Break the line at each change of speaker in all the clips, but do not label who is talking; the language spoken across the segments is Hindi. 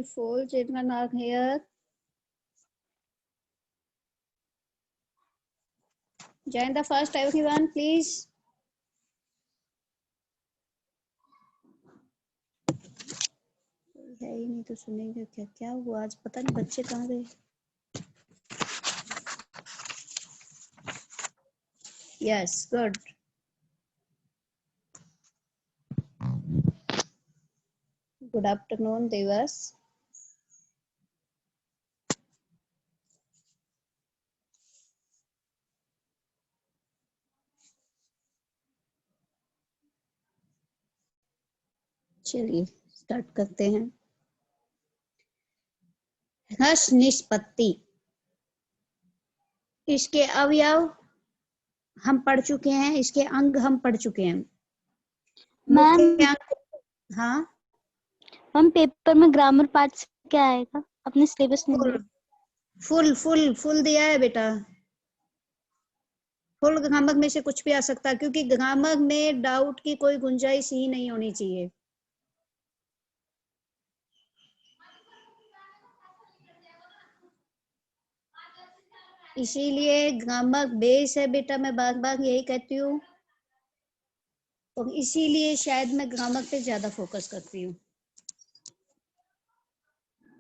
full. Children are here. Join the first, everyone, please. है ही नहीं तो सुनेंगे क्या? क्या हुआ आज? पता नहीं बच्चे कहाँ गए? Yes, good. Good afternoon, Devas. चलिए स्टार्ट करते हैं। ह्रस्व निष्पत्ति, इसके अवयव हम पढ़ चुके हैं, इसके अंग हम पढ़ चुके हैं। मुख्य अंग, हाँ
हम पेपर में ग्रामर पार्ट से क्या आएगा? अपने सिलेबस में
फुल दिया है बेटा। फुल ग्रामर में से कुछ भी आ सकता है, क्योंकि ग्रामर में डाउट की कोई गुंजाइश ही नहीं होनी चाहिए। इसीलिए ग्रामर बेस है बेटा, मैं बार बार यही कहती हूँ, और इसीलिए शायद मैं ग्रामर पे ज्यादा फोकस करती हूँ।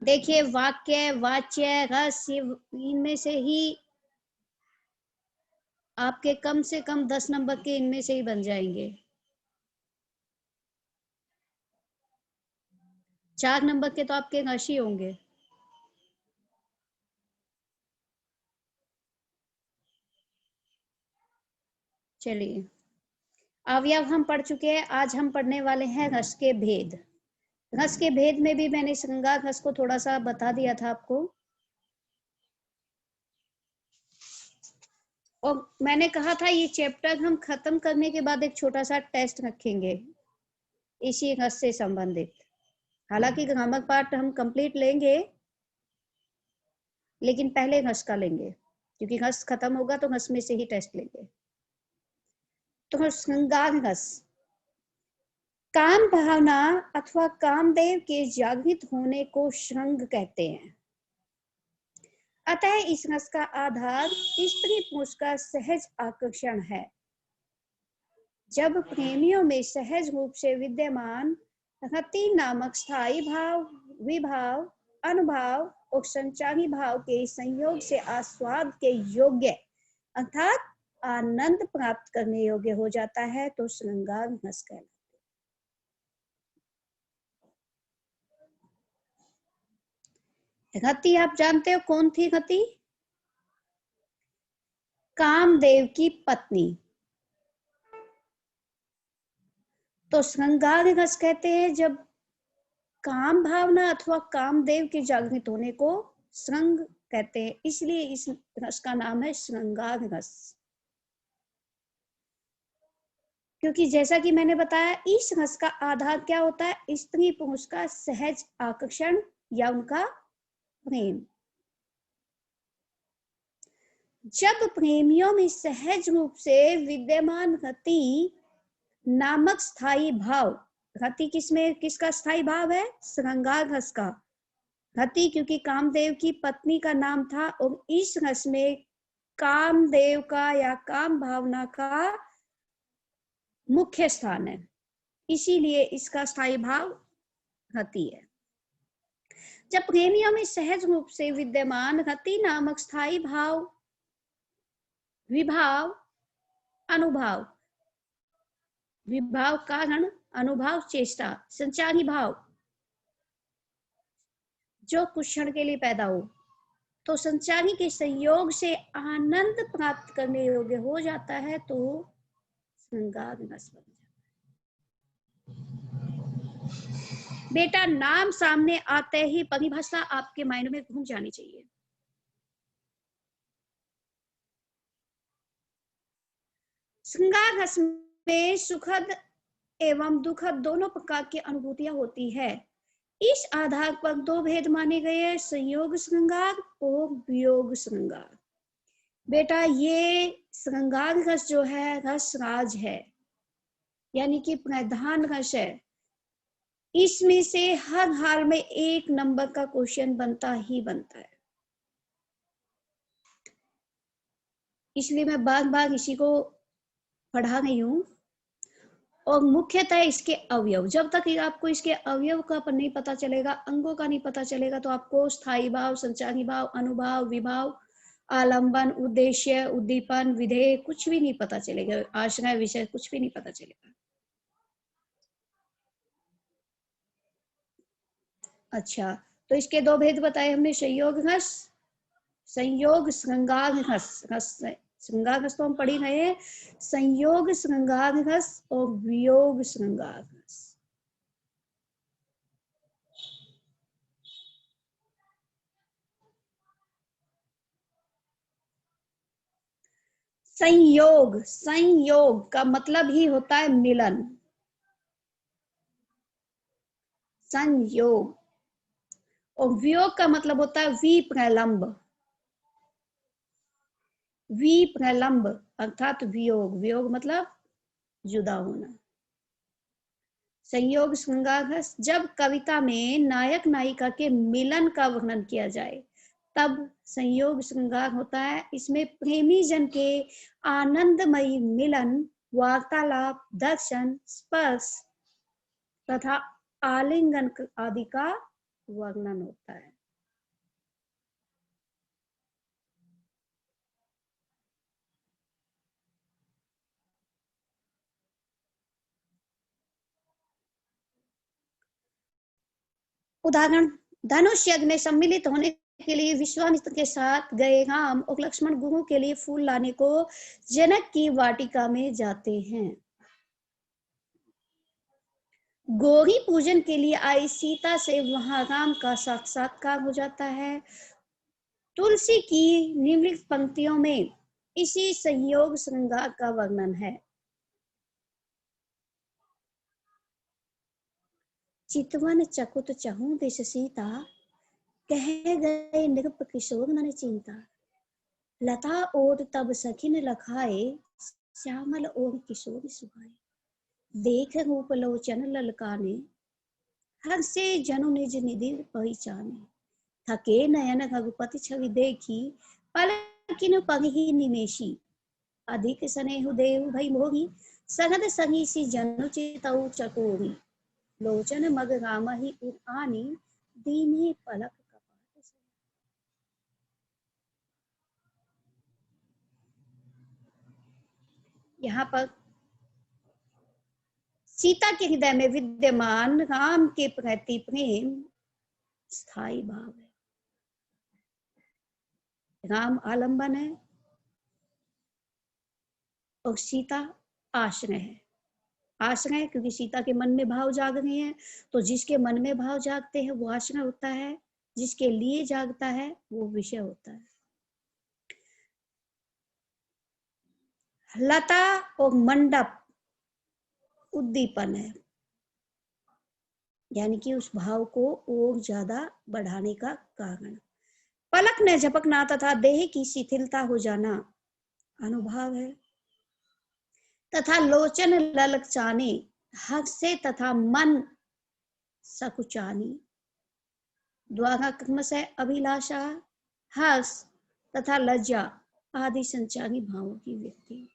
देखिए वाक्य, वाच्य, रस, इनमें से ही आपके कम से कम 10 नंबर के इनमें से ही बन जाएंगे। 4 नंबर के तो आपके रस ही होंगे। चलिए, अवयव हम पढ़ चुके हैं, आज हम पढ़ने वाले हैं रस के भेद। रस के भेद में भी मैंने श्रृंगार रस को थोड़ा सा बता दिया था आपको, और मैंने कहा था ये चैप्टर हम खत्म करने के बाद एक छोटा सा टेस्ट रखेंगे इसी रस से संबंधित। हालांकि ग्रामर पार्ट हम कंप्लीट लेंगे, लेकिन पहले रस का लेंगे, क्योंकि रस खत्म होगा तो रस में से ही टेस्ट लेंगे। तो श्रृंगार रस, काम भावना अथवा कामदेव के जागृत होने को श्रृंग कहते हैं। अतः इस रस का आधार स्त्री पुरुष का सहज आकर्षण है। जब प्रेमियों में सहज रूप से विद्यमान रति नामक स्थायी भाव, विभाव, अनुभाव और संचारी भाव के संयोग से आस्वाद के योग्य अर्थात आनंद प्राप्त करने योग्य हो जाता है, तो श्रृंगार रस कहलाता है। रति आप जानते हो कौन थी? रति कामदेव की पत्नी। तो श्रृंगार रस कहते हैं जब काम भावना अथवा कामदेव के जागृत होने को श्रृंग कहते हैं, इसलिए इस रस का नाम है श्रृंगार रस। क्योंकि जैसा कि मैंने बताया, इस रस का आधार क्या होता है? स्त्री पुरुष का सहज आकर्षण या उनका प्रेम। जब प्रेमियों में सहज रूप से विद्यमान रति नामक स्थायी भाव, रति किसमें, किसका स्थायी भाव है? श्रृंगार रस का। रति क्योंकि कामदेव की पत्नी का नाम था, और इस रस में कामदेव का या काम भावना का मुख्य स्थान है, इसीलिए इसका स्थायी भाव रति है। जब प्रेमियों में सहज रूप से विद्यमान रति नामक स्थायी भाव, विभाव, अनुभाव, विभाव कारण, अनुभाव चेष्टा, संचारी भाव जो कुछ क्षण के लिए पैदा हो, तो संचारी के संयोग से आनंद प्राप्त करने योग्य हो जाता है, तो श्रृंगार रस बन जाता है। बेटा नाम सामने आते ही परिभाषा आपके माइंड में घूम जानी चाहिए। श्रृंगार रस में सुखद एवं दुखद दोनों प्रकार की अनुभूतियां होती है। इस आधार पर दो भेद माने गए हैं, संयोग श्रृंगार और वियोग श्रृंगार। बेटा ये श्रृंगार रस जो है रस राज है, यानी कि प्रधान रस है। इसमें से हर हाल में 1 नंबर का क्वेश्चन बनता ही बनता है। इसलिए मैं बार बार इसी को पढ़ा रही हूँ। और मुख्यतः इसके अवयव, जब तक आपको इसके अवयव का नहीं पता चलेगा, अंगों का नहीं पता चलेगा, तो आपको स्थायी भाव, संचारी भाव, अनुभाव, विभाव, आलंबन, उद्देश्य, उद्दीपन, विधेय कुछ भी नहीं पता चलेगा, आश्रय, विषय कुछ भी नहीं पता चलेगा। अच्छा, तो इसके 2 भेद बताए हमने, संयोग घस, संयोग श्रृंगार घस। श्रृंगार घस तो हम पढ़ ही रहे हैं, संयोग श्रृंगार घस और वियोग श्रृंगार घस। संयोग, संयोग का मतलब ही होता है मिलन, संयोग। और वियोग का मतलब होता है विप्रलंब, विप्रलंब अर्थात वियोग, वियोग मतलब जुदा होना। संयोग श्रृंगार, जब कविता में नायक नायिका के मिलन का वर्णन किया जाए तब संयोग श्रृंगार होता है। इसमें प्रेमी जन के आनंदमयी मिलन, वार्तालाप, दर्शन, स्पर्श तथा आलिंगन आदि का वर्णन होता है। उदाहरण, धनुष यज्ञ में सम्मिलित होने के लिए विश्वामित्र के साथ गए राम और लक्ष्मण गुरु के लिए फूल लाने को जनक की वाटिका में जाते हैं। गौरी पूजन के लिए आई सीता से वहां राम का साक्षात्कार हो जाता है। तुलसी की निम्नलिखित पंक्तियों में इसी संयोग श्रृंगार का वर्णन है। चितवन चकुत चहु दिस सीता, कह गए नृप किशोर मन चिंता। लता ओट तब सखिन लखाए, श्यामल ओर किशोर सुहाए। देख रूप लोचन ललकाने, हर से जनु निज निधि पहचाने। थके नयन रघुपति छवि देखी, पलकिन पगहि निमेषी। अधिक स्नेहु देव भई मोहि, सगद सहीसी जनु चितउ चकोरी। लोचन मग रामहि आनी, दीन्ही पलक कपाट से। यहाँ पर सीता के हृदय में विद्यमान राम के प्रति प्रेम स्थायी भाव है। राम आलंबन है और सीता आश्रय है। आश्रय क्योंकि सीता के मन में भाव जाग रहे हैं, तो जिसके मन में भाव जागते हैं वो आश्रय होता है, जिसके लिए जागता है वो विषय होता है। लता और मंडप उद्दीपन है, यानी कि उस भाव को और ज्यादा बढ़ाने का कारण। पलक न झपकना तथा देह की शिथिलता हो जाना अनुभाव है। तथा लोचन ललचाने, हर्षे तथा मन सकुचानी द्वारा क्रमशः अभिलाषा, हर्ष तथा लज्जा आदि संचारी भावों की व्यक्ति।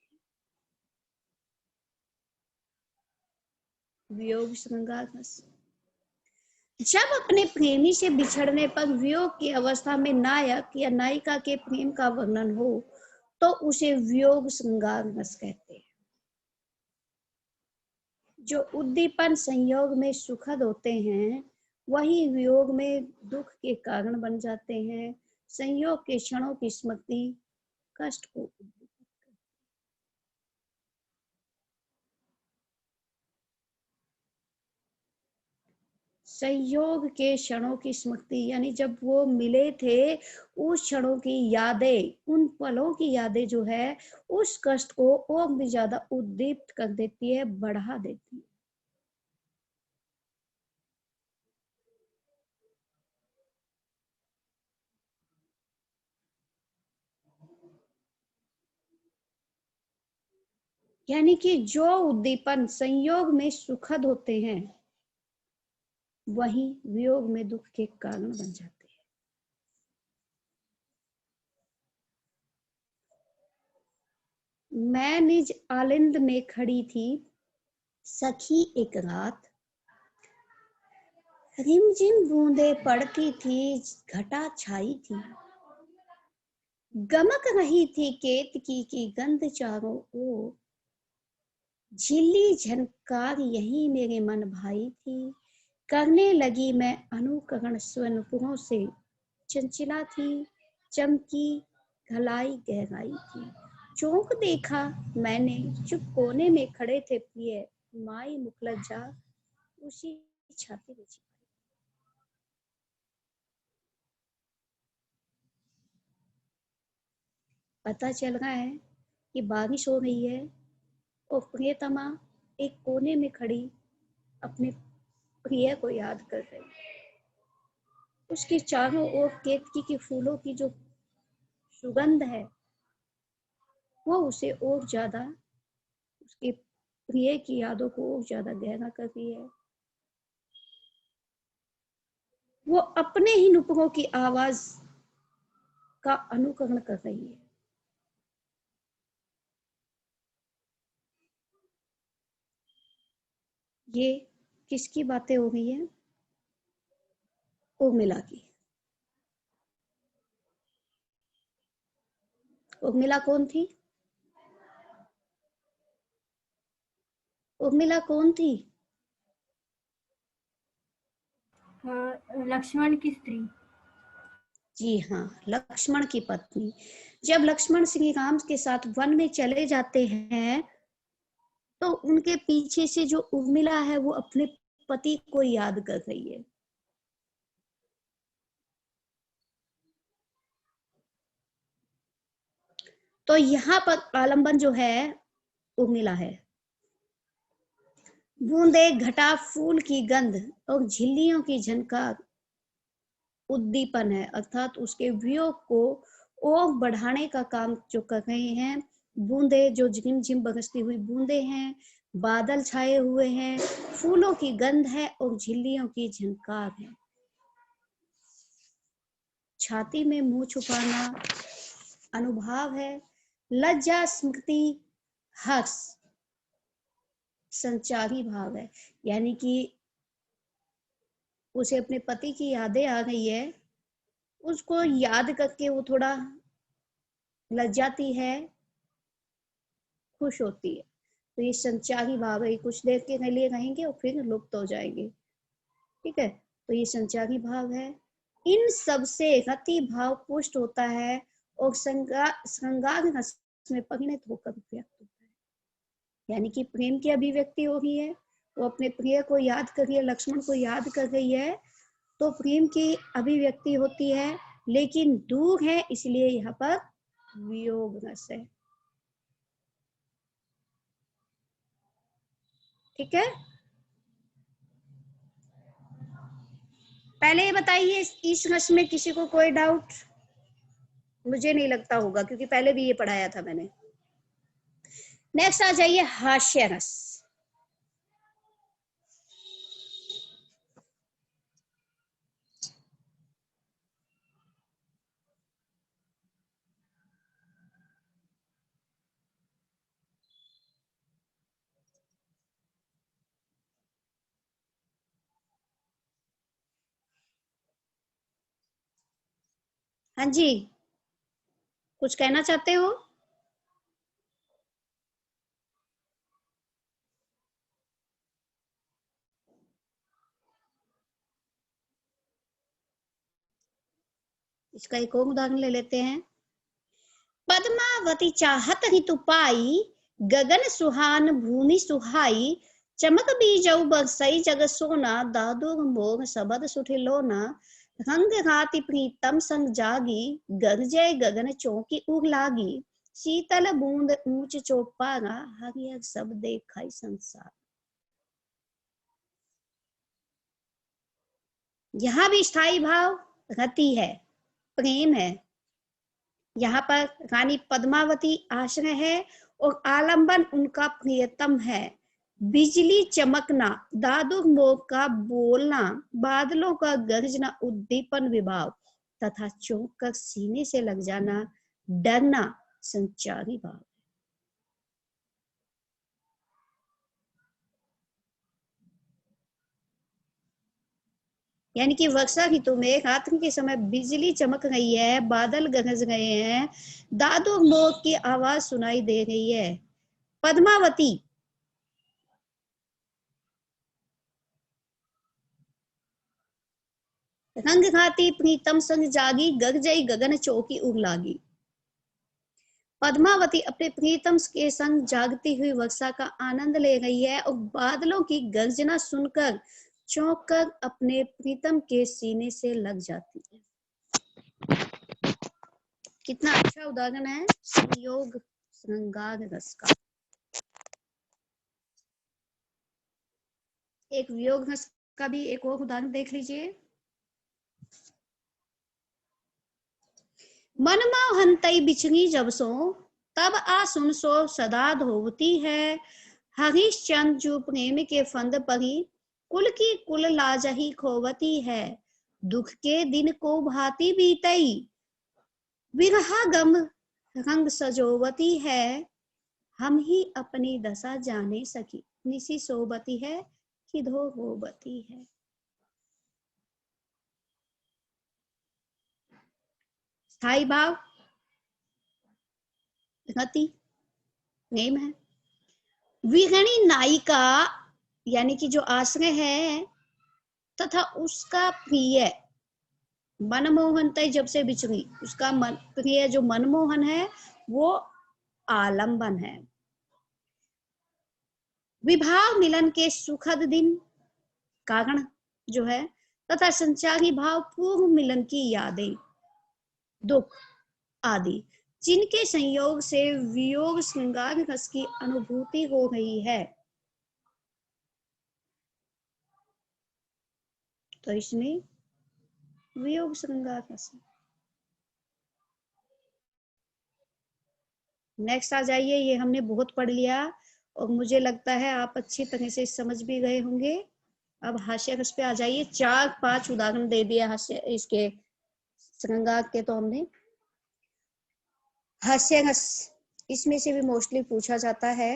वियोग श्रृंगार, जब अपने प्रेमी से बिछड़ने पर वियोग की अवस्था में नायक या नायिका के प्रेम का वर्णन हो तो उसे वियोग श्रृंगार रस कहते हैं। जो उद्दीपन संयोग में सुखद होते हैं वही वियोग में दुख के कारण बन जाते हैं। संयोग के क्षणों की स्मृति कष्ट को संयोग के क्षणों की स्मृति यानी जब वो मिले थे उस क्षणों की यादें, उन पलों की यादें जो है उस कष्ट को और भी ज्यादा उद्दीप्त कर देती है, बढ़ा देती है। यानी कि जो उद्दीपन संयोग में सुखद होते हैं वही वियोग में दुख के कारण बन जाते हैं। मैं निज आलिंद में खड़ी थी सखी एक रात, रिमझिम बूंदे पड़ती थी, घटा छाई थी, गमक रही थी केतकी की गंध चारों ओर, झिल्ली झनकार यही मेरे मन भाई थी, करने लगी मैं अनुकरण स्वनुपुरों से, चंचला थी चमकी घलाई गहराई थी, चौंक देखा मैंने चुप कोने में खड़े थे प्रिय, माई मुखलज्जा उसी छाती में छिपाई। पता चल रहा है कि बारिश हो रही है और प्रियतमा एक कोने में खड़ी अपने प्रिय को याद कर रही है। उसके चारों ओर केतकी के फूलों की जो सुगंध है वो उसे और ज्यादा, उसके प्रिय की यादों को और ज्यादा गहरा कर रही है। वो अपने ही नुपुरों की आवाज का अनुकरण कर रही है। ये किसकी बातें हो रही है? उर्मिला की। उर्मिला कौन थी? उर्मिला कौन थी?
लक्ष्मण की स्त्री।
जी हाँ, लक्ष्मण की पत्नी। जब लक्ष्मण श्री राम के साथ वन में चले जाते हैं तो उनके पीछे से जो उर्मिला है वो अपने पति को याद कर रही है। तो यहाँ पर आलंबन जो है उर्मिला है। बूंदे घटा फूल की गंध और झिल्लियों की झनकार उद्दीपन है, अर्थात उसके वियोग को और बढ़ाने का काम जो कर रहे हैं। बूंदे जो झिम झिम बरसती हुई बूंदे हैं, बादल छाए हुए हैं, फूलों की गंध है और झिल्लियों की झनकार है। छाती में मुंह छुपाना अनुभाव है, लज्जा स्मृति हर्ष संचारी भाव है, यानी कि उसे अपने पति की यादें आ गई है, उसको याद करके वो थोड़ा लज्जाती है, खुश होती है। तो ये संचारी भाव है, कुछ देर के लिए रहेंगे और फिर लुप्त हो जाएंगे। ठीक है, तो ये संचारी भाव है। इन सब से रति भाव पुष्ट होता है और श्रृंगार रस में परिणत होकर व्यक्त होता है, यानी कि प्रेम की अभिव्यक्ति हो रही है। वो अपने प्रिय को याद कर रही है, लक्ष्मण को याद कर रही है, तो प्रेम की अभिव्यक्ति होती है, लेकिन दूर है इसलिए यहाँ पर वियोग रस है। ठीक है, पहले ये बताइए इस रस में किसी को कोई डाउट? मुझे नहीं लगता होगा क्योंकि पहले भी ये पढ़ाया था मैंने। नेक्स्ट आ जाइए हास्य रस। हाँ जी, कुछ कहना चाहते हो? इसका एक और उदाहरण ले लेते हैं। पद्मावती चाहत हितु पाई, गगन सुहान भूमि सुहाई, चमक बीजऊ बरसई जग सोना, दादुर मोर सबद सुठिलोना, रंग राति प्रीतम संग जागी, गरजे गगन चौकी उग लागी, शीतल बूंद ऊंच चौपारा, हरियर सब देखाई संसार। यहाँ भी स्थायी भाव रति है, प्रेम है। यहाँ पर रानी पद्मावती आश्रय है और आलंबन उनका प्रियतम है। बिजली चमकना, दादुक मोग का बोलना, बादलों का गरजना उद्दीपन विभाव तथा चौंक कर सीने से लग जाना डरना संचारी भाव। यानी कि वर्षा ऋतु में रात्रि के समय बिजली चमक रही है, बादल गरज रहे हैं, दादू मोग की आवाज सुनाई दे रही है। पद्मावती, रंग घाती प्रीतम संग जागी, गरजई गगन चौकी उग लागी। पद्मावती अपने प्रीतम के संग जागती हुई वर्षा का आनंद ले रही है और बादलों की गर्जना सुनकर चौंक कर अपने प्रीतम के सीने से लग जाती है। कितना अच्छा उदाहरण है संयोग श्रृंगार रस का। एक वियोग रस का भी एक और उदाहरण देख लीजिए। मनमोहन तई बिछड़ी जब सो, तब आ सुन सो सदा धोवती है। हरिश्चंद्र जो प्रेम के फंद परी, कुल की कुल लाजही खोवती है। दुख के दिन को भांति बीतई, विरहा गम रंग सजोवती है। हम ही अपनी दशा जाने सकी, निसी सोबती है कि धो होबती है। स्थाई भाव गति नेम है। विगणी नायिका यानी कि जो आश्रय है तथा उसका प्रिय मनमोहन तय जब से बिछड़ी, उसका मन प्रिय जो मनमोहन है वो आलंबन है। विभाव मिलन के सुखद दिन कारण जो है तथा संचारी भाव पूर्व मिलन की यादें दुख आदि, जिनके संयोग से वियोग श्रृंगार रस की अनुभूति हो रही है। तो इसमें वियोग श्रृंगार रस। नेक्स्ट आ जाइए, ये हमने बहुत पढ़ लिया और मुझे लगता है आप अच्छी तरह से समझ भी गए होंगे। अब हास्य रस पे आ जाइए। 4-5 उदाहरण दे दिया हास्य इसके श्रृंगार के। तो हमने हास्य रस इसमें से भी मोस्टली पूछा जाता है।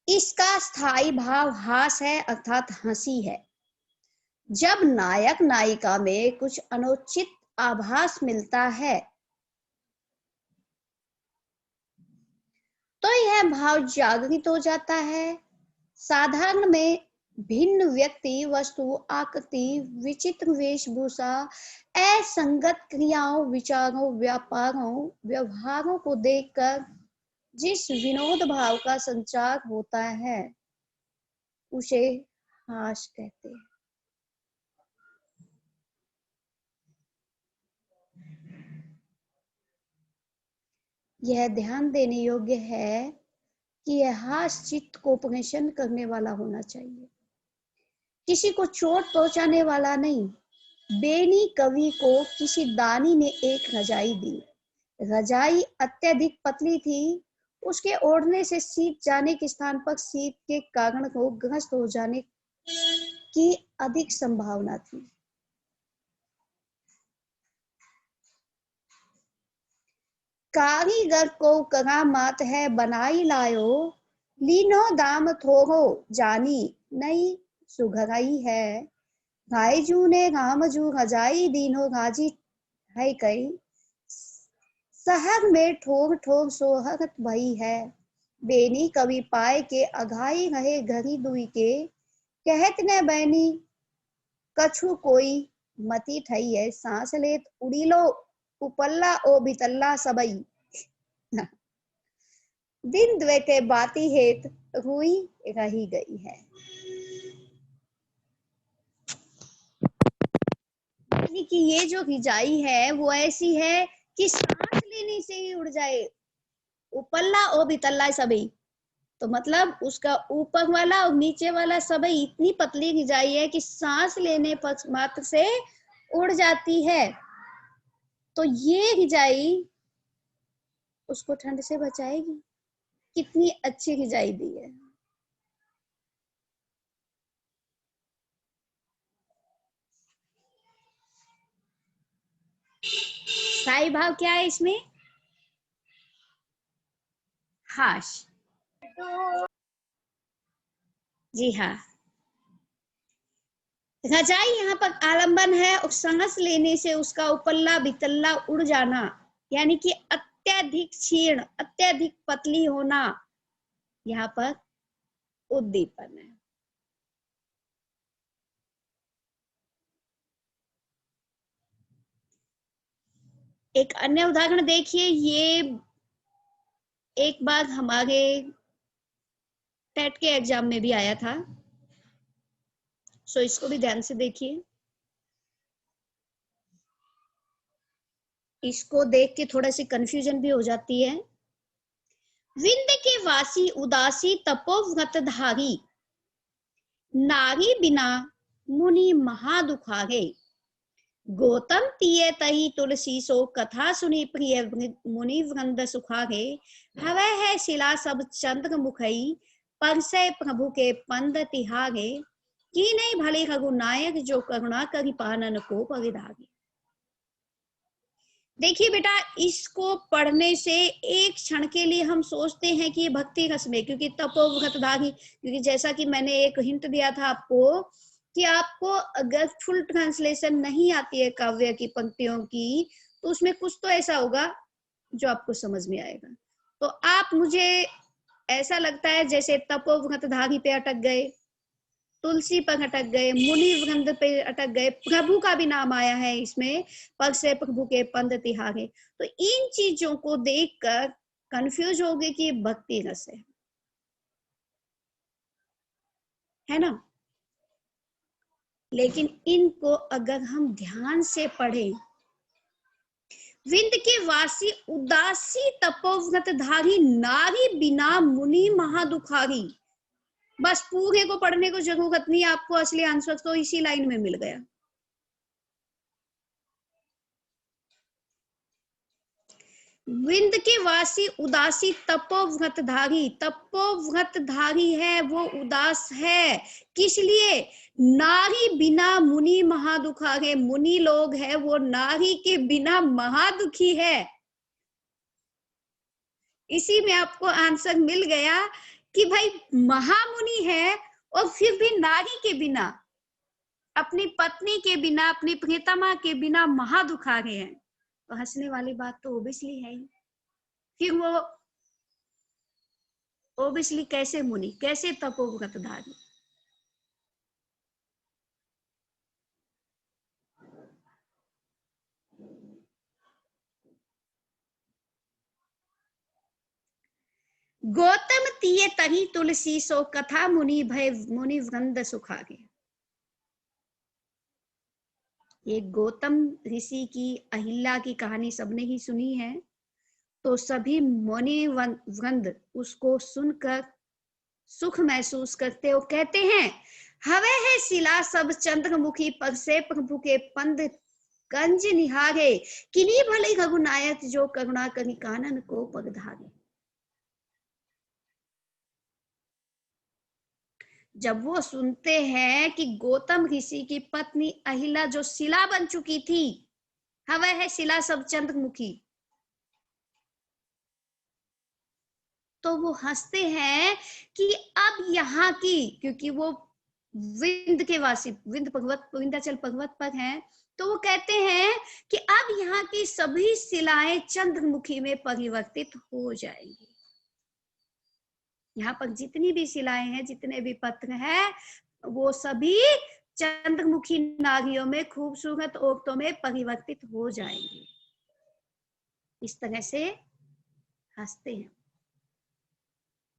इसका स्थायी भाव हास है अर्थात हंसी है। जब नायक नायिका में कुछ अनुचित आभास मिलता है तो यह भाव जागृत हो जाता है। साधारण में भिन्न व्यक्ति वस्तु आकृति विचित्र वेशभूषा असंगत क्रियाओं विचारों व्यापारों व्यवहारों को देखकर जिस विनोद भाव का संचार होता है उसे हास कहते हैं। यह ध्यान देने योग्य है कि यह हास चित्त को प्रसन्न करने वाला होना चाहिए, किसी को चोट पहुंचाने वाला नहीं। बेनी कवि को किसी दानी ने एक रजाई दी। रजाई अत्यधिक पतली थी, उसके ओढ़ने से सीप जाने के स्थान पर सीप के कारण को ग्रस्त हो जाने की अधिक संभावना थी। कारीगर को करामात है बनाई लायो, लीनो दाम थोरो जानी नई सुघराई है। भाईजू ने रामजू रजाई दीनो राजी है कई, शहर में ठोर ठोर सोहरत भई है। बेनी कवि पाए के अघाई रहे घरी दुई के, कहत न बैनी कछु कोई मती ठई है। सांस लेत उड़ी लो उपल्ला ओ बितल्ला सबई, दिन द्वे के बाती हेत हुई रही गई है। यानी कि ये जो रिजाई है वो ऐसी है कि सांस लेने से ही उड़ जाए। उपल्ला ओ बितल्ला सबई, तो मतलब उसका ऊपर वाला और नीचे वाला सबई इतनी पतली रिजाई है कि सांस लेने पर मात्र से उड़ जाती है। तो ये रिजाई उसको ठंड से बचाएगी। कितनी अच्छी रिजाई दी है। साई भाव क्या है इसमें? हाश। जी हाँ, रजाई यहाँ पर आलंबन है और सांस लेने से उसका उपल्ला बितल्ला उड़ जाना, यानी कि अत्यधिक क्षीण, अत्यधिक पतली होना, यहाँ पर उद्दीपन है। एक अन्य उदाहरण देखिए, ये एक बार हमारे टेट के एग्जाम में भी आया था, सो इसको भी ध्यान से देखिए। इसको देख के थोड़ा सी कंफ्यूजन भी हो जाती है। विंध्य के वासी उदासी तपोव्रतधारी, नारी बिना मुनि महादुखारे, गौतम तिये तही तुलसी सो कथा सुनी प्रिय मुनि वृंद सुखारे, हवै है शिला सब चंद्र मुखई, परसे प्रभु के पंद तिहारे, की नहीं भले रघुनायक जो करुणा करि पानन को परिधागे। देखिए बेटा, इसको पढ़ने से एक क्षण के लिए हम सोचते हैं कि ये भक्ति रस में, क्योंकि तपोव्रतधारी, क्योंकि जैसा कि मैंने एक हिंट दिया था आपको कि आपको अगर फुल ट्रांसलेशन नहीं आती है काव्य की पंक्तियों की, तो उसमें कुछ तो ऐसा होगा जो आपको समझ में आएगा। तो आप, मुझे ऐसा लगता है जैसे तपोव्रतधारी पे अटक गए, तुलसी पर अटक गए, मुनि वृंद पे अटक गए, प्रभु का भी नाम आया है इसमें, पग से प्रभु के पंद तिहारे, तो इन चीजों को देखकर कंफ्यूज हो गए कि भक्ति रस है ना। लेकिन इनको अगर हम ध्यान से पढ़ें, विंध्य के वासी उदासी तपोव्रतधारी, नारी बिना मुनि महादुखारी, बस पूरे को पढ़ने को जरूरत नहीं, आपको असली आंसर तो इसी लाइन में मिल गया। विंध्य के वासी उदासी तपोव्रतधारी, तपोव्रतधारी है वो उदास है, किस लिए? नारी बिना मुनि महादुखारे, मुनि लोग है वो नारी के बिना महादुखी है। इसी में आपको आंसर मिल गया कि भाई महामुनि है और फिर भी नारी के बिना, अपनी पत्नी के बिना, अपनी प्रियतमा के बिना महादुखारे हैं, तो हंसने वाली बात तो ओबियसली है ही। फिर वो ओबियसली कैसे मुनि, कैसे तपोव्रतधारी? गौतम तिये तही तुलसी सो कथा मुनि भय मुनि वृंद सुखागे। ये गौतम ऋषि की अहिल्या की कहानी सबने ही सुनी है, तो सभी मुनि वृंद उसको सुनकर सुख महसूस करते हो, कहते हैं हवे है शिला सब चंद्रमुखी, पर से प्रभु के पंद कंज निहारे, किन्हीं भले रघुनायक जो करुणा करि कानन को पगधारे। जब वो सुनते हैं कि गौतम ऋषि की पत्नी अहिल्या जो शिला बन चुकी थी, हवे है शिला सब चंद्रमुखी, तो वो हंसते हैं कि अब यहाँ की, क्योंकि वो विंध्य के वासी, विंध्य पर्वत, विंध्याचल पर्वत पर हैं, तो वो कहते हैं कि अब यहाँ की सभी शिलाएं चंद्रमुखी में परिवर्तित हो जाएंगी। यहाँ पर जितनी भी शिलाएं हैं, जितने भी पत्र हैं, वो सभी चंद्रमुखी नारियों में, खूबसूरत औरतों में परिवर्तित हो जाएंगे। इस तरह से हंसते हैं।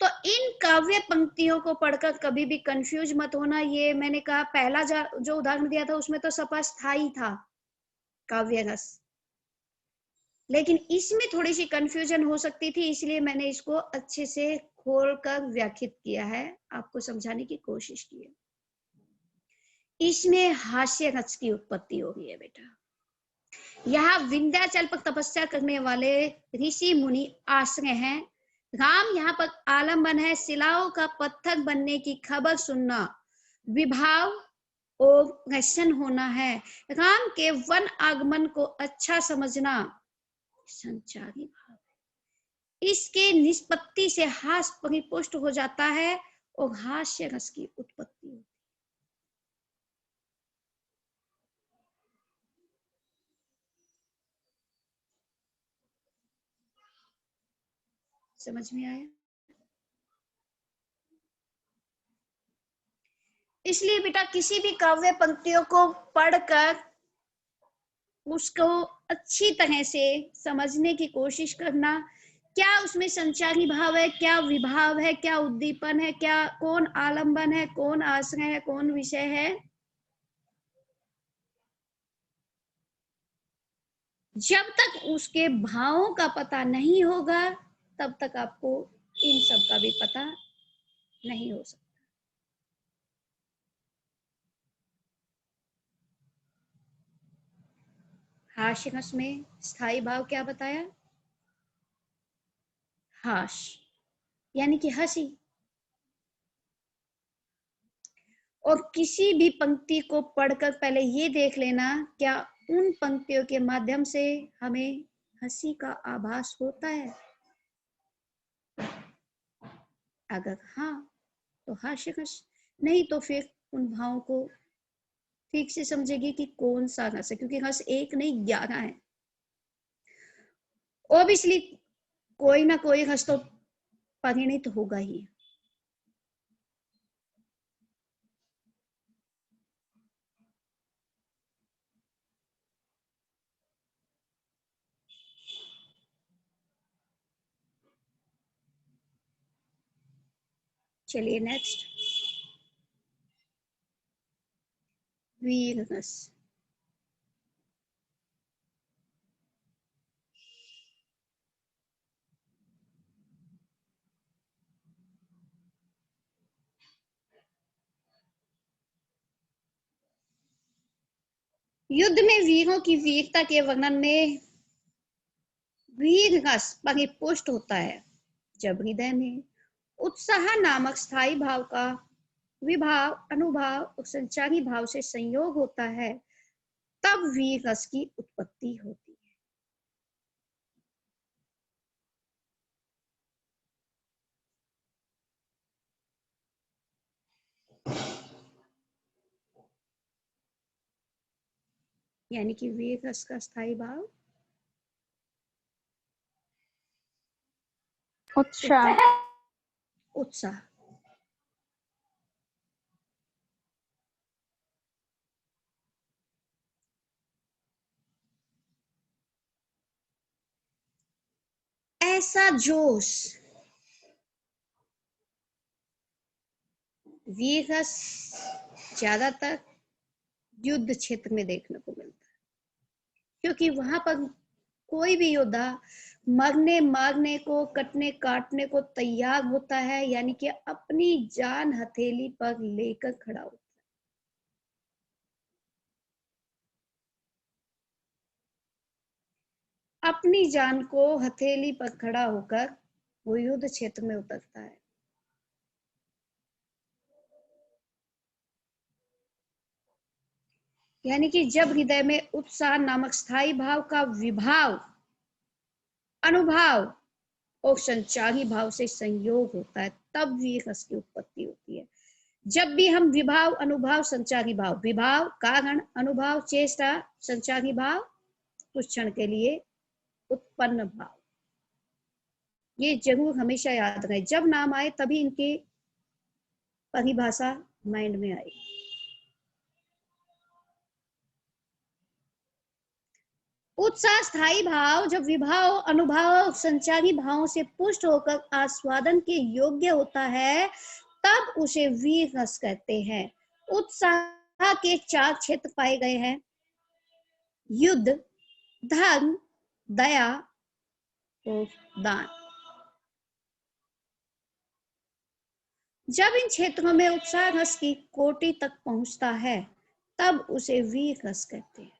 तो इन काव्य पंक्तियों को पढ़कर कभी भी कंफ्यूज मत होना। ये मैंने कहा, पहला जो उदाहरण दिया था उसमें तो सपा स्थायी था काव्य रस, लेकिन इसमें थोड़ी सी कंफ्यूजन हो सकती थी, इसलिए मैंने इसको अच्छे से खोलकर व्याख्यात किया है, आपको समझाने की कोशिश की है। इसमें हास्य रस की उत्पत्ति हो रही है बेटा। यहाँ विंध्याचल पर तपस्या करने वाले ऋषि मुनि आश्रय हैं, राम यहाँ पर आलम्बन है, शिलाओं का पत्थर बनने की खबर सुनना, विभाव और प्रसन्न होना है, राम के वन आगमन को अच्छा समझना, संचारी भाव है। इसके निष्पत्ति से हास्य परिपुष्ट हो जाता है और हास्य रस की उत्पत्ति होती है। समझ में आया? इसलिए बेटा किसी भी काव्य पंक्तियों को पढ़कर उसको अच्छी तरह से समझने की कोशिश करना। क्या उसमें संचारी भाव है, क्या विभाव है, क्या उद्दीपन है, क्या कौन आलंबन है, कौन आश्रय है, कौन विषय है। जब तक उसके भावों का पता नहीं होगा तब तक आपको इन सब का भी पता नहीं हो सकता। हास्य रस में स्थायी भाव क्या बताया? हास्य यानी कि हंसी। और किसी भी पंक्ति को पढ़कर पहले ये देख लेना क्या उन पंक्तियों के माध्यम से हमें हंसी का आभास होता है। अगर हाँ तो हास्य रस, नहीं तो फिर उन भावों को ठीक से समझेगी कि कौन सा रस है, क्योंकि रस एक नहीं 11 है। ऑब्वियसली कोई ना कोई रस तो परिणित होगा ही। चलिए नेक्स्ट, वीर रस। युद्ध में वीरों की वीरता के वर्णन में वीर रस परिपुष्ट होता है जब हृदय में उत्साह नामक स्थायी भाव का विभाव, अनुभाव और संचारी भाव से संयोग होता है, तब वीर रस की उत्पत्ति होती है। यानी कि वीर रस का स्थायी भाव
उत्साह।
उत्साह। ऐसा जोश वीर रस ज्यादातर युद्ध क्षेत्र में देखने को मिलता है, क्योंकि वहां पर कोई भी योद्धा मरने मारने को, कटने काटने को तैयार होता है, यानी कि अपनी जान हथेली पर लेकर खड़ा होता है। अपनी जान को हथेली पर खड़ा होकर वो युद्ध क्षेत्र में उतरता है। यानी कि जब हृदय में उत्साह नामक स्थायी भाव का विभाव, अनुभाव और संचारी भाव से संयोग होता है, तब वीर रस की उत्पत्ति होती है। जब भी हम विभाव, अनुभाव, संचारी भाव, विभाव कारण, अनुभाव चेष्टा, संचारी भाव कुछ क्षण के लिए उत्पन्न भाव, ये जरूर हमेशा याद रहे। जब नाम आए तभी इनकी परिभाषा माइंड में आई। उत्साह स्थायी भाव जब विभाव, अनुभाव, संचारी भावों से पुष्ट होकर आस्वादन के योग्य होता है, तब उसे वीर रस कहते हैं। उत्साह के 4 क्षेत्र पाए गए हैं: युद्ध, धर्म, दया और दान। जब इन क्षेत्रों में उत्साह रस की कोटि तक पहुंचता है, तब उसे वीर रस कहते हैं।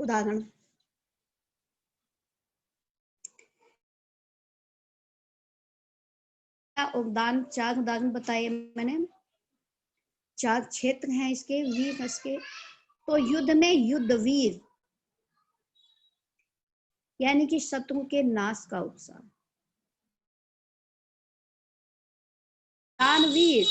उदाहरण, उदाहरण 4 उदाहरण बताए मैंने, 4 क्षेत्र हैं इसके, वीर इसके। तो युद्ध में युद्धवीर यानी कि शत्रु के नाश का उत्साह, दानवीर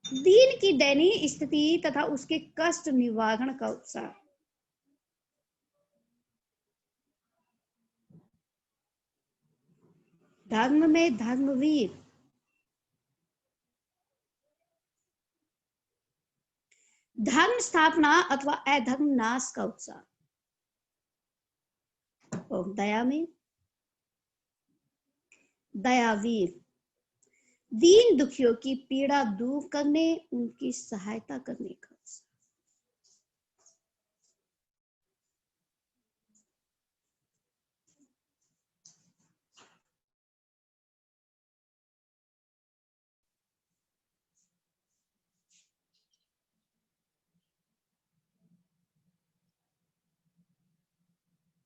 दीन की दयनीय स्थिति तथा उसके कष्ट निवारण का उत्साह, धर्म में धर्मवीर धर्म स्थापना अथवा अधर्म नाश का उत्साह, और दया में दयावीर दीन दुखियों की पीड़ा दूर करने, उनकी सहायता करने का उत्साह।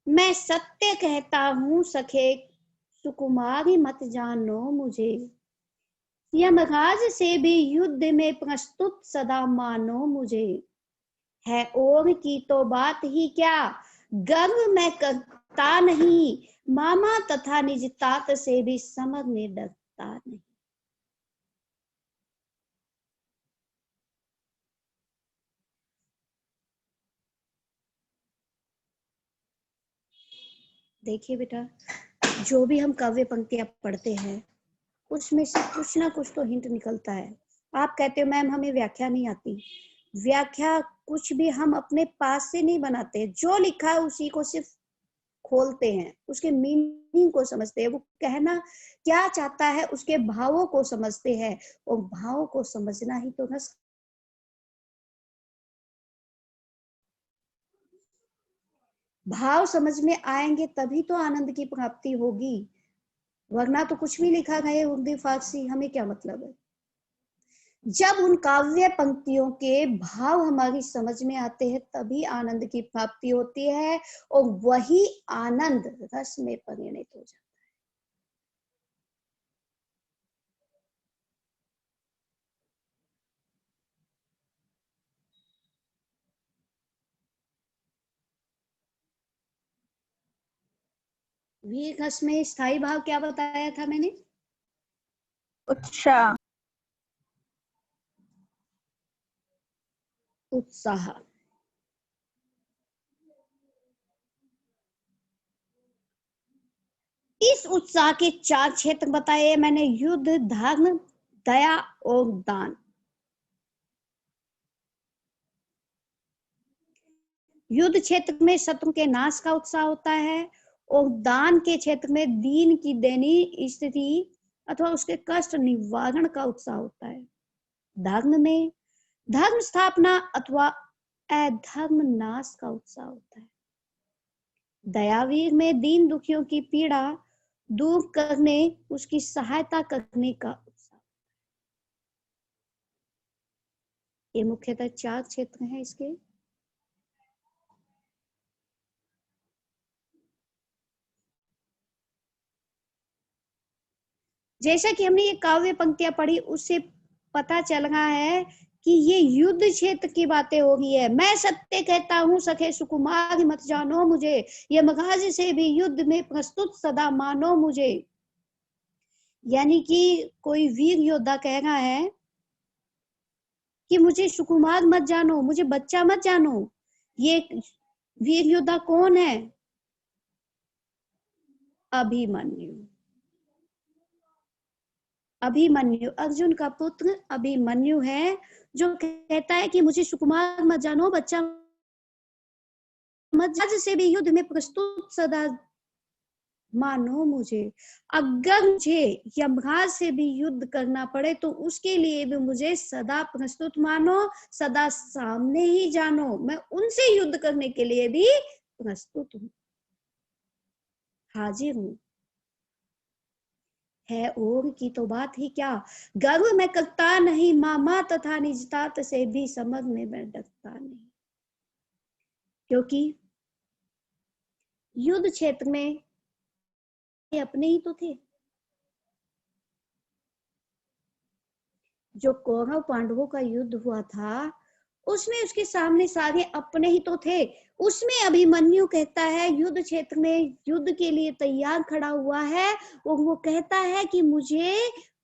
मैं सत्य कहता हूं सखे सुकुमारी मत जानो मुझे, यमराज से भी युद्ध में प्रस्तुत सदा मानो मुझे, है और की तो बात ही क्या, गर्व मैं करता नहीं, मामा तथा निज तात से भी समझने डरता नहीं। देखिए बेटा, जो भी हम काव्य पंक्तियां पढ़ते हैं उसमें से कुछ ना कुछ तो हिंट निकलता है। आप कहते हो मैम हमें व्याख्या नहीं आती, व्याख्या कुछ भी हम अपने पास से नहीं बनाते, जो लिखा है उसी को सिर्फ खोलते हैं, उसके मीनिंग को समझते हैं, वो कहना क्या चाहता है उसके भावों को समझते हैं, और भावों को समझना ही तो रस। भाव समझ में आएंगे तभी तो आनंद की प्राप्ति होगी, वरना तो कुछ भी लिखा गया उर्दू फारसी हमें क्या मतलब है। जब उन काव्य पंक्तियों के भाव हमारी समझ में आते हैं तभी आनंद की प्राप्ति होती है, और वही आनंद रस में परिणत हो जाता है। वीर रस में स्थायी भाव क्या बताया था मैंने?
उत्साह,
उत्साह। इस उत्साह के 4 क्षेत्र बताए मैंने, युद्ध, धर्म, दया और दान। युद्ध क्षेत्र में शत्रु के नाश का उत्साह होता है, और दान के क्षेत्र में दीन की दयनीय स्थिति अथवा उसके कष्ट निवारण का उत्साह होता है। धर्म में धर्म स्थापना अथवा अधर्म नाश का उत्साह होता है। दयावीर में दीन दुखियों की पीड़ा दूर करने, उसकी सहायता करने का उत्साह। ये मुख्यतः 4 क्षेत्र हैं इसके। जैसा कि हमने ये काव्य पंक्तियां पढ़ी उससे पता चल रहा है कि ये युद्ध क्षेत्र की बातें हो रही है। मैं सत्य कहता हूं सखे सुकुमार मत जानो मुझे, यमराज से भी युद्ध में प्रस्तुत सदा मानो मुझे। यानी कि कोई वीर योद्धा कह रहा है कि मुझे सुकुमार मत जानो, मुझे बच्चा मत जानो। ये वीर योद्धा कौन है? अभिमन्यु। अभिमन्यु अर्जुन का पुत्र अभिमन्यु है, जो कहता है कि मुझे सुकुमार मत जानो, बच्चा मत जानो, से भी युद्ध में प्रस्तुत सदा मानो मुझे। अगर मुझे यमराज से भी युद्ध करना पड़े तो उसके लिए भी मुझे सदा प्रस्तुत मानो, सदा सामने ही जानो, मैं उनसे युद्ध करने के लिए भी प्रस्तुत हूं, हाजिर हूं। है और की तो बात ही क्या, गर्व मैं करता नहीं, मामा तथा निज तात से भी समझने में डरता नहीं। क्योंकि युद्ध क्षेत्र में ये अपने ही तो थे। जो कौरव पांडवों का युद्ध हुआ था उसमें उसके सामने सारे अपने ही तो थे। उसमें अभिमन्यु कहता है, युद्ध क्षेत्र में युद्ध के लिए तैयार खड़ा हुआ है, और वो कहता है कि मुझे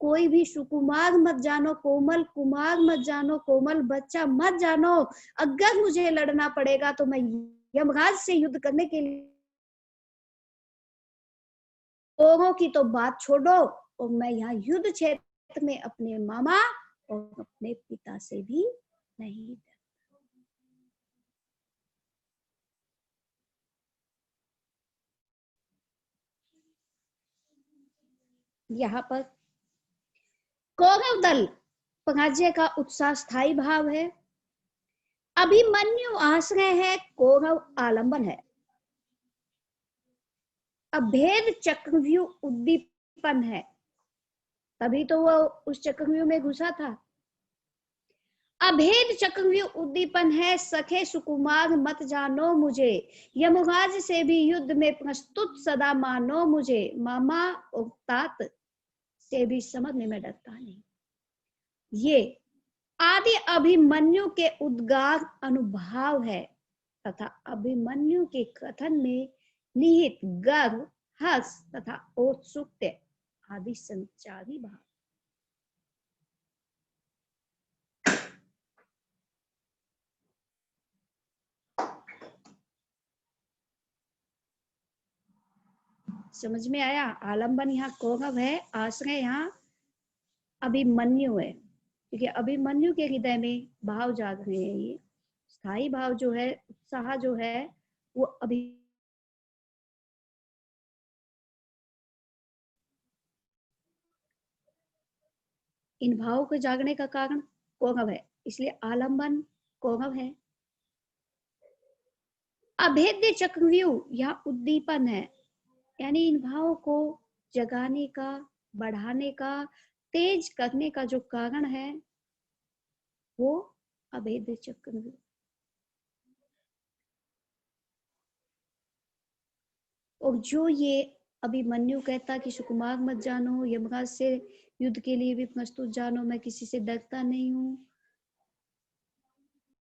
कोई भी सुकुमार मत जानो, कोमल कुमार मत जानो, कोमल बच्चा मत जानो। अगर मुझे लड़ना पड़ेगा तो मैं यमराज से युद्ध करने के लिए, लोगों की तो बात छोड़ो, और मैं यहाँ युद्ध क्षेत्र में अपने मामा और अपने पिता से भी नहीं डरता। यहाँ पर कौरव दल पराजय का उत्साह स्थायी भाव है। अभिमन्यु आश्रय है, कौरव आलंबन है। अभेद चक्रव्यूह उद्दीपन है, तभी तो वो उस चक्रव्यूह में घुसा था। अभेद चक्रव्यूह उद्दीपन है, सखे सुकुमार मत जानो मुझे, यमराज से भी युद्ध में प्रस्तुत सदा मानो मुझे, मामा और तात से भी समझने में डरता नहीं। ये आदि अभिमन्यु के उद्गार अनुभाव है, तथा अभिमन्यु के कथन में निहित गर्व, हर्ष तथा औत्सुक्य आदि संचारी भाव। समझ में आया? आलंबन यहाँ कौरव है, आश्रय यहाँ अभिमन्यु है, क्योंकि अभिमन्यु के हृदय में भाव जाग रहे हैं। ये स्थायी भाव जो है, उत्साह जो है, वो अभी इन भावों के जागने का कारण कौरव है, इसलिए आलंबन कौरव है। अभेद्य चक्रव्यूह यहाँ उद्दीपन है, यानी इन भावों को जगाने का, बढ़ाने का, तेज करने का जो कारण है वो अभेद्य चक्रव्यूह। और जो ये अभिमन्यु कहता कि सुकुमार मत जानो, यमराज से युद्ध के लिए भी प्रस्तुत जानो, मैं किसी से डरता नहीं हूँ,